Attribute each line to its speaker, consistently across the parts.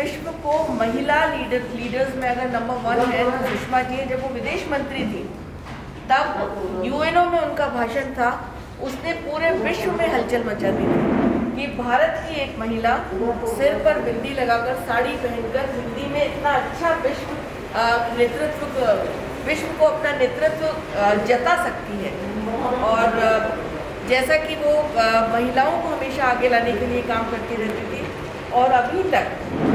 Speaker 1: विश्व को महिला लीडर्स में अगर नंबर 1 है तो सुषमा जी है। जब वो विदेश मंत्री थी तब यूएनओ में उनका भाषण था, उसने पूरे विश्व में हलचल मचा दी थी कि भारत की एक महिला सिर पर बिंदी लगाकर साड़ी पहनकर हिंदी में इतना अच्छा विश्व को अपना नेतृत्व जता सकती है। और जैसा कि वो महिलाओं को हमेशा आगे लाने के लिए काम करती रहती थी, और अभी तक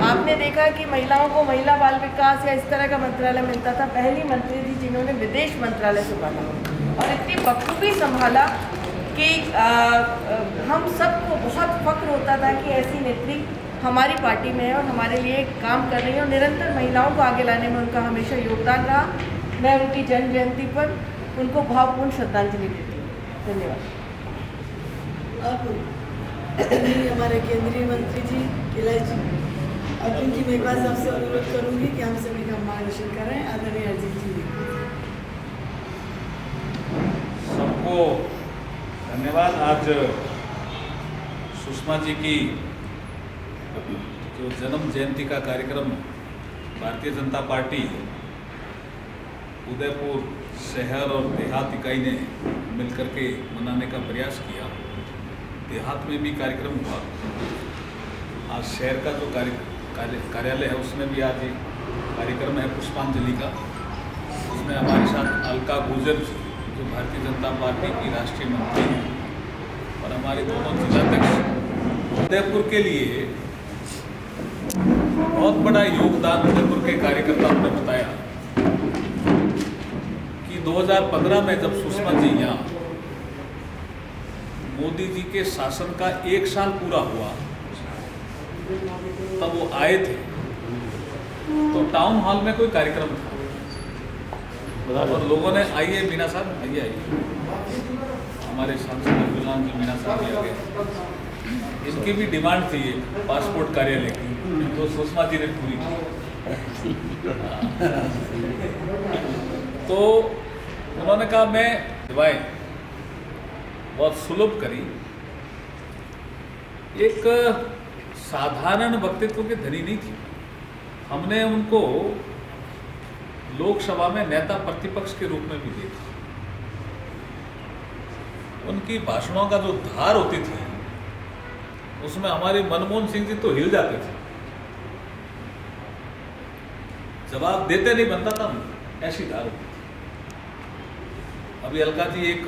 Speaker 1: आपने देखा कि महिलाओं को महिला बाल विकास या इस तरह का मंत्रालय मिलता था। पहली मंत्री थी जिन्होंने विदेश मंत्रालय संभाला और इतनी बखूबी संभाला कि हम सबको बहुत फख्र होता था कि ऐसी नेत्री हमारी पार्टी में है और हमारे लिए काम कर रही है, और निरंतर महिलाओं को आगे लाने में उनका हमेशा योगदान रहा। मैं उनकी जन्म जयंती पर उनको भावपूर्ण श्रद्धांजलि देती हूँ। धन्यवाद।
Speaker 2: हमारे केंद्रीय मंत्री जी किलाई जी, अब इनकी मैं एक बार सबसे अनुरोध करूंगी कि हम सभी का मार्गदर्शन करें। आदरणीय अजीत जी,
Speaker 3: सबको धन्यवाद। आज सुषमा जी की जो जन्म जयंती का कार्यक्रम भारतीय जनता पार्टी उदयपुर शहर और देहात इकाई ने मिलकर के मनाने का प्रयास किया। देहात में भी कार्यक्रम हुआ। आज शहर का जो कार्यालय है उसमें भी आज एक कार्यक्रम है पुष्पांजलि का। उसमें हमारे साथ अलका गुर्जर जो भारतीय जनता पार्टी की राष्ट्रीय मंत्री हैं और हमारे दोनों जिलाध्यक्ष। उदयपुर के लिए बहुत बड़ा योगदान उदयपुर के कार्यकर्ताओं ने बताया कि 2015 में जब सुषमा जी यहाँ मोदी जी के शासन का 1 साल पूरा हुआ तब वो आए थे, तो टाउन हॉल में कोई कार्यक्रम था और लोगों ने आइए मीना साहब आइए हमारे सांसद अब्दुल्लाह जी मीना साहब भी आ गए। इनकी भी डिमांड थी पासपोर्ट कार्यालय की, तो सुषमा जी ने पूरी की। तो उन्होंने कहा मैं सेवाएं बहुत सुलभ करी। एक साधारण व्यक्तित्व के धनी नहीं थी। हमने उनको लोकसभा में नेता प्रतिपक्ष के रूप में भी देखा। उनकी भाषणों का जो धार होती थी उसमें हमारे मनमोहन सिंह जी तो हिल जाते थे, जवाब देते नहीं बनता था, ऐसी धार होती थी। अभी अलका जी एक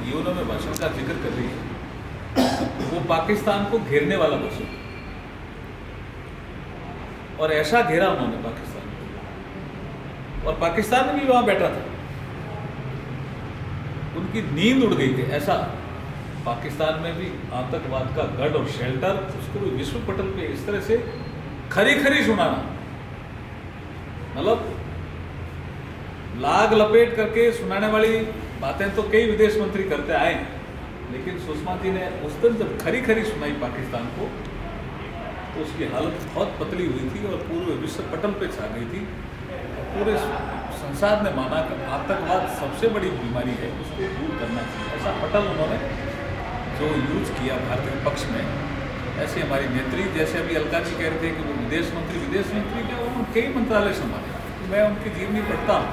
Speaker 3: यूएनओ में भाषण का जिक्र कर रही है, वो पाकिस्तान को घेरने वाला भाषण, और ऐसा घेरा उन्होंने पाकिस्तान को, और पाकिस्तान में भी वहां बैठा था। उनकी नींद उड़ गई थी। ऐसा पाकिस्तान में भी आतंकवाद का गढ़ और शेल्टर, उसको भी विश्व पटल पे इस तरह से खरी खरी सुनाना, मतलब लाग लपेट करके सुनाने वाली बातें तो कई विदेश मंत्री करते आए, लेकिन सुषमा जी ने उस दिन जब खरी खरी सुनाई पाकिस्तान को तो उसकी हालत बहुत पतली हुई थी और पूरे विश्व पटल पे छा गई थी। पूरे संसार ने माना कि आतंकवाद सबसे बड़ी बीमारी है, उसको दूर करना चाहिए। ऐसा पटल उन्होंने जो यूज किया भारतीय पक्ष में। ऐसे हमारी नेत्री, जैसे अभी अलका जी कह रहे थे कि वो विदेश मंत्री क्या, उन्होंने कई मंत्रालय संभाले। मैं उनकी जीवनी पढ़ता हूँ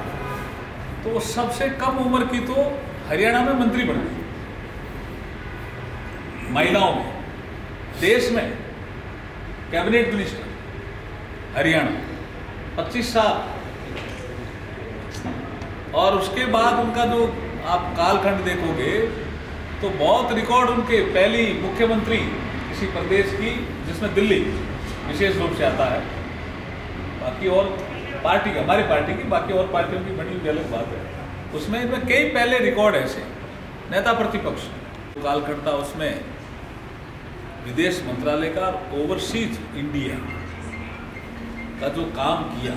Speaker 3: तो वो सबसे कम उम्र की तो हरियाणा में मंत्री बन गई, महिलाओं में, देश में कैबिनेट मिनिस्टर हरियाणा 25 साल। और उसके बाद उनका जो आप कालखंड देखोगे तो बहुत रिकॉर्ड उनके, पहली मुख्यमंत्री किसी प्रदेश की जिसमें दिल्ली विशेष रूप से आता है। बाकी और पार्टी, हमारी पार्टी की, बाकी और पार्टियों की बनी हुई अलग बात है। उसमें इनमें कई पहले रिकॉर्ड ऐसे नेता प्रतिपक्ष कालखंड था, उसमें विदेश मंत्रालय का ओवरसीज इंडिया का जो काम किया।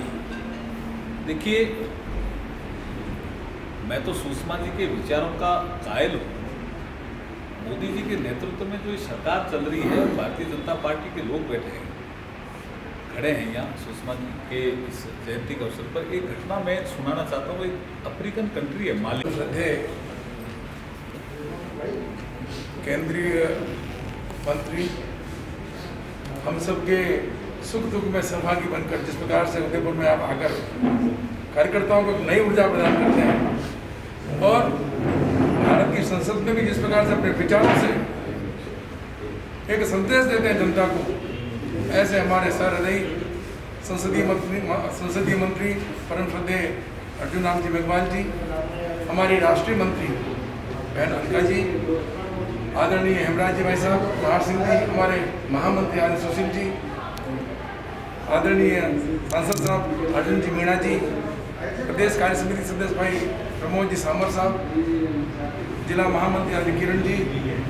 Speaker 3: देखिए, मैं तो सुषमा जी के विचारों का कायल हूँ। मोदी जी के नेतृत्व में जो सरकार चल रही है, भारतीय जनता पार्टी के लोग बैठे हैं, खड़े हैं यहाँ सुषमा जी के इस जयंती के अवसर पर। एक घटना मैं सुनाना चाहता हूँ। एक अफ्रीकन कंट्री है माली,
Speaker 4: केंद्रीय मंत्री, हम सबके सुख दुख में सहभागी बनकर जिस प्रकार से उदयपुर में आप आकर कार्यकर्ताओं को नई ऊर्जा प्रदान करते हैं और भारत की संसद में भी जिस प्रकार से अपने विचारों से एक संदेश देते हैं जनता को, ऐसे हमारे सहृदयी संसदीय मंत्री परम श्रद्धेय अर्जुन राम जी मेघवाल जी, हमारी राष्ट्रीय मंत्री बहन अलका जी, आदरणीय हेमराज जी भाई साहब, नाहर सिंह जी, हमारे महामंत्री आर सुशील जी, आदरणीय सांसद साहब अर्जुन जी मीणा जी, प्रदेश कार्य समिति सदस्य भाई प्रमोद जी सामर साहब, जिला महामंत्री आदि किरण जी,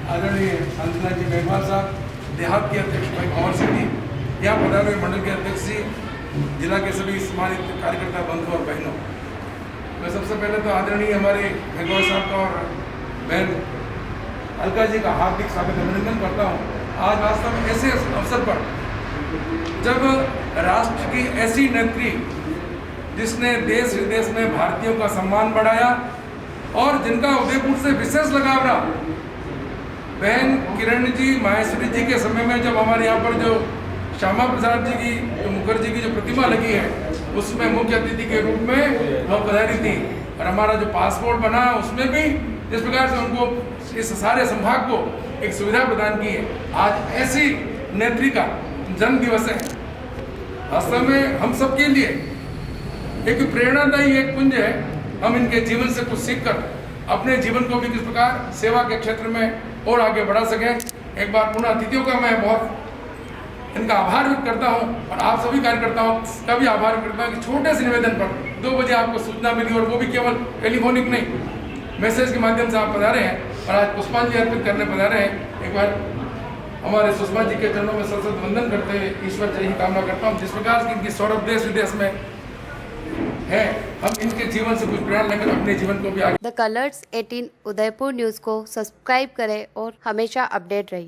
Speaker 4: आदरणीय शांतिलाल जी मेघवाल साहब, देहात के अध्यक्ष भाई भंवर सिंह जी, यहाँ पधारे हुए मंडल के अध्यक्ष जी, जिला के सभी सम्मानित कार्यकर्ता बंधु और बहनों, मैं सबसे पहले तो आदरणीय हमारे मेघवाल साहब का और बहन अलका जी का हार्दिक स्वागत अभिनंदन करता हूँ। आज वास्तव में ऐसे अवसर पर जब राष्ट्र की ऐसी नेत्री जिसने देश विदेश में भारतीयों का सम्मान बढ़ाया और जिनका उदयपुर से विशेष लगाव रहा, बहन किरण जी माहेश्वरी जी के समय में जब हमारे यहाँ पर जो श्यामा प्रसाद जी की जो मुखर्जी की जो प्रतिमा लगी है उसमें मुख्य अतिथि के रूप में वो पधारी थी और हमारा जो पासपोर्ट बना उसमें भी जिस प्रकार से उनको इस सारे संभाग को एक सुविधा प्रदान की है। आज ऐसी नेत्री का जन्म दिवस है, वास्तव में हम सबके लिए एक प्रेरणादायी एक पुंज है। हम इनके जीवन से कुछ सीखकर अपने जीवन को भी किस प्रकार सेवा के क्षेत्र में और आगे बढ़ा सकें। एक बार पुनः अतिथियों का मैं बहुत इनका आभार व्यक्त करता हूं और आप सभी कार्यकर्ताओं का भी आभार व्यक्त करता हूं कि छोटे से निवेदन पर 2 बजे आपको सूचना मिली और वो भी केवल टेलीफोनिक नहीं, मैसेज के माध्यम से आप पधारे हैं और आज पुष्पांजलि अर्पित करने पधारे हैं। एक बार हमारे सुषमा जी के चरणों में सशक्त वंदन करते हुए ईश्वर से यही कामना करता हूँ जिस प्रकार से इनकी सौरभ देश विदेश में है, हम इनके जीवन से कुछ प्रेरणा लेकर अपने जीवन को भी आगे।
Speaker 5: द कलर्स 18 उदयपुर न्यूज़ को सब्सक्राइब करें और हमेशा अपडेट रहिए।